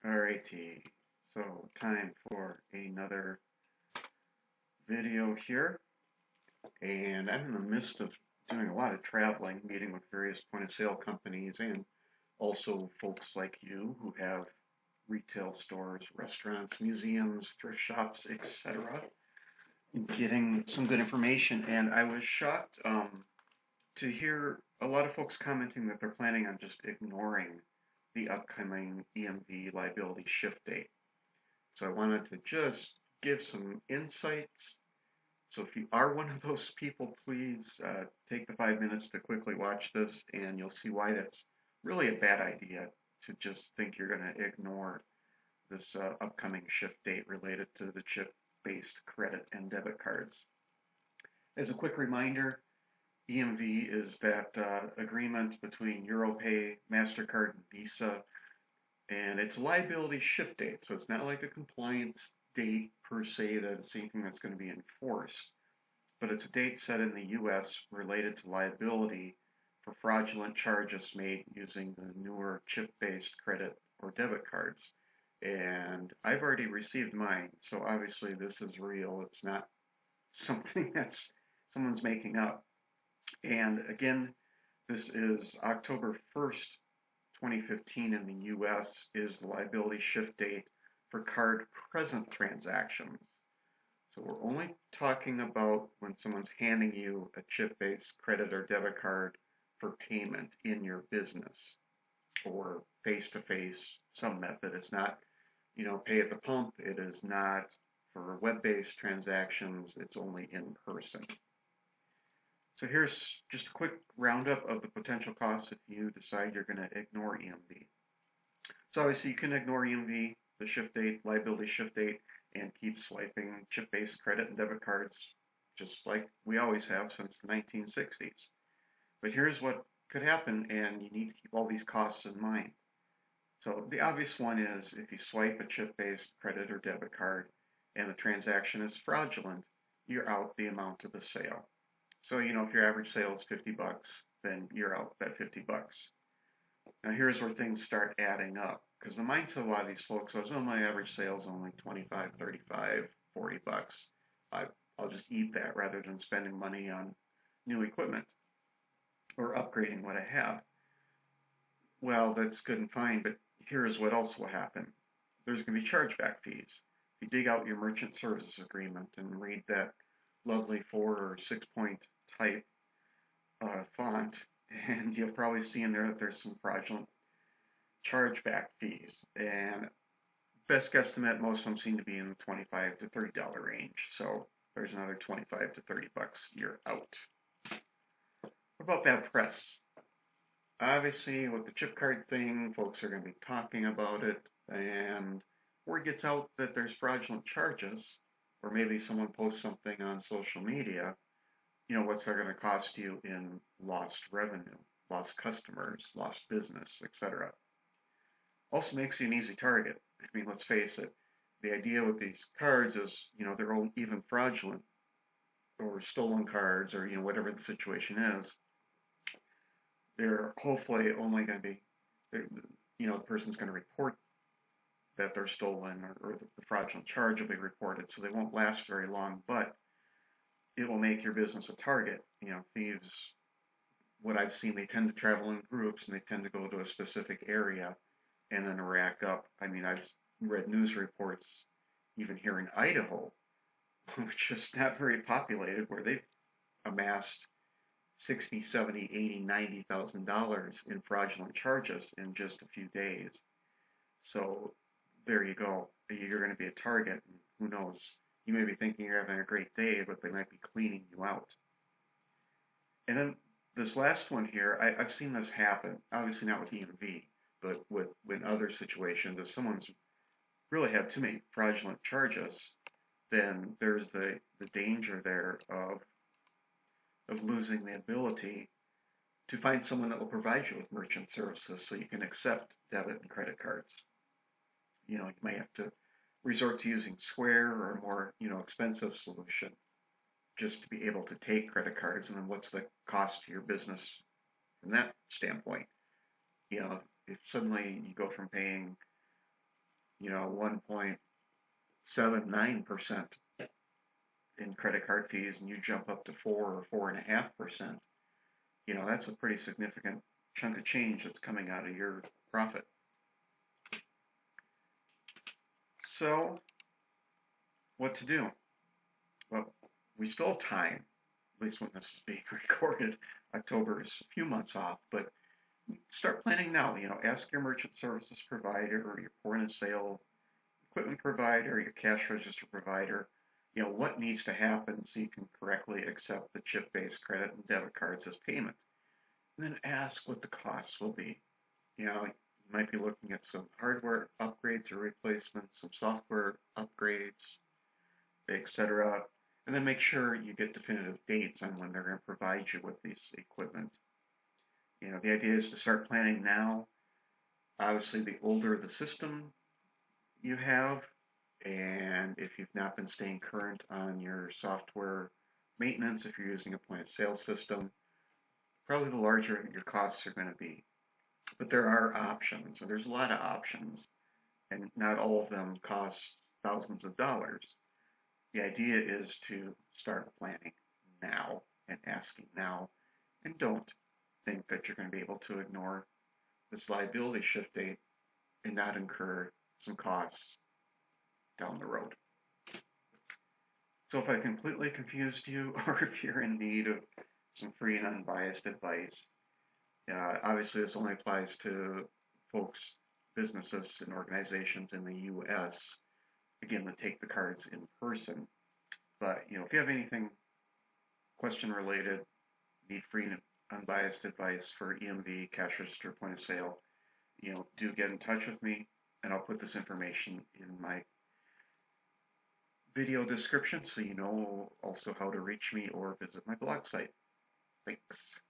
Alrighty, so time for another video here, and I'm in the midst of doing a lot of traveling, meeting with various point of sale companies and also folks like you who have retail stores, restaurants, museums, thrift shops, etc., getting some good information. And I was shocked to hear a lot of folks commenting that they're planning on just ignoring the upcoming EMV liability shift date. So I wanted to just give some insights. So if you are one of those people, please take the 5 minutes to quickly watch this, and you'll see why that's really a bad idea to just think you're going to ignore this upcoming shift date related to the chip-based credit and debit cards. As a quick reminder, EMV is that agreement between Europay, MasterCard, and Visa, and it's a liability shift date, so it's not like a compliance date per se that it's anything that's going to be enforced, but it's a date set in the US related to liability for fraudulent charges made using the newer chip-based credit or debit cards. And I've already received mine, so obviously this is real. It's not something that's someone's making up. And again, this is October 1st, 2015 in the US is the liability shift date for card present transactions. So we're only talking about when someone's handing you a chip-based credit or debit card for payment in your business or face-to-face, some method. It's not, pay at the pump. It is not for web-based transactions. It's only in person. So here's just a quick roundup of the potential costs if you decide you're going to ignore EMV. So obviously you can ignore EMV, the shift date, liability shift date, and keep swiping chip-based credit and debit cards just like we always have since the 1960s. But here's what could happen, and you need to keep all these costs in mind. So the obvious one is if you swipe a chip-based credit or debit card and the transaction is fraudulent, you're out the amount of the sale. So, if your average sale is 50 bucks, then you're out that 50 bucks. Now, here's where things start adding up, because the mindset of a lot of these folks was, oh, my average sale is only 25, 35, 40 bucks. I'll just eat that rather than spending money on new equipment or upgrading what I have. Well, that's good and fine, but here's what else will happen. There's going to be chargeback fees. If you dig out your merchant services agreement and read that lovely 4 or 6-point type font, and you'll probably see in there that there's some fraudulent chargeback fees. And best guesstimate, most of them seem to be in the $25 to $30 range. So there's another 25 to 30 bucks. You're out. What about bad press? Obviously, with the chip card thing, folks are going to be talking about it, and word gets out that there's fraudulent charges, or maybe someone posts something on social media, what's that going to cost you in lost revenue, lost customers, lost business, etc. Also makes you an easy target. I mean, let's face it, the idea with these cards is, they're all even fraudulent or stolen cards or, whatever the situation is. They're hopefully only going to be, the person's going to report that they're stolen or the fraudulent charge will be reported, so they won't last very long, but it will make your business a target. Thieves, what I've seen, they tend to travel in groups and they tend to go to a specific area and then rack up. I mean, I've read news reports even here in Idaho, which is not very populated, where they've amassed $60, $70, $80, $90,000 in fraudulent charges in just a few days. So there you go. You're going to be a target, and who knows? You may be thinking you're having a great day, but they might be cleaning you out. And then this last one here, I've seen this happen, obviously not with EMV, but in other situations. If someone's really had too many fraudulent charges, then there's the danger there of losing the ability to find someone that will provide you with merchant services so you can accept debit and credit cards. You may have to resort to using Square or a more, expensive solution just to be able to take credit cards. And then what's the cost to your business from that standpoint? If suddenly you go from paying 1.79% in credit card fees and you jump up to 4 or 4.5%, that's a pretty significant chunk of change that's coming out of your profit. So, what to do? Well, we still have time, at least when this is being recorded. October is a few months off, but start planning now. Ask your merchant services provider or your point of sale equipment provider, your cash register provider, what needs to happen so you can correctly accept the chip-based credit and debit cards as payment. And then ask what the costs will be. You might be looking at some hardware upgrades or replacements, some software upgrades, etc. And then make sure you get definitive dates on when they're going to provide you with these equipment. The idea is to start planning now. Obviously, the older the system you have, and if you've not been staying current on your software maintenance, if you're using a point of sale system, probably the larger your costs are going to be. But there are options, and there's a lot of options, and not all of them cost thousands of dollars. The idea is to start planning now and asking now, and don't think that you're going to be able to ignore this liability shift date and not incur some costs down the road. So if I completely confused you, or if you're in need of some free and unbiased advice, obviously this only applies to folks, businesses, and organizations in the U.S., again, that take the cards in person. But, if you have anything question related, need free and unbiased advice for EMV, cash register, point of sale, do get in touch with me, and I'll put this information in my video description so you know also how to reach me or visit my blog site. Thanks.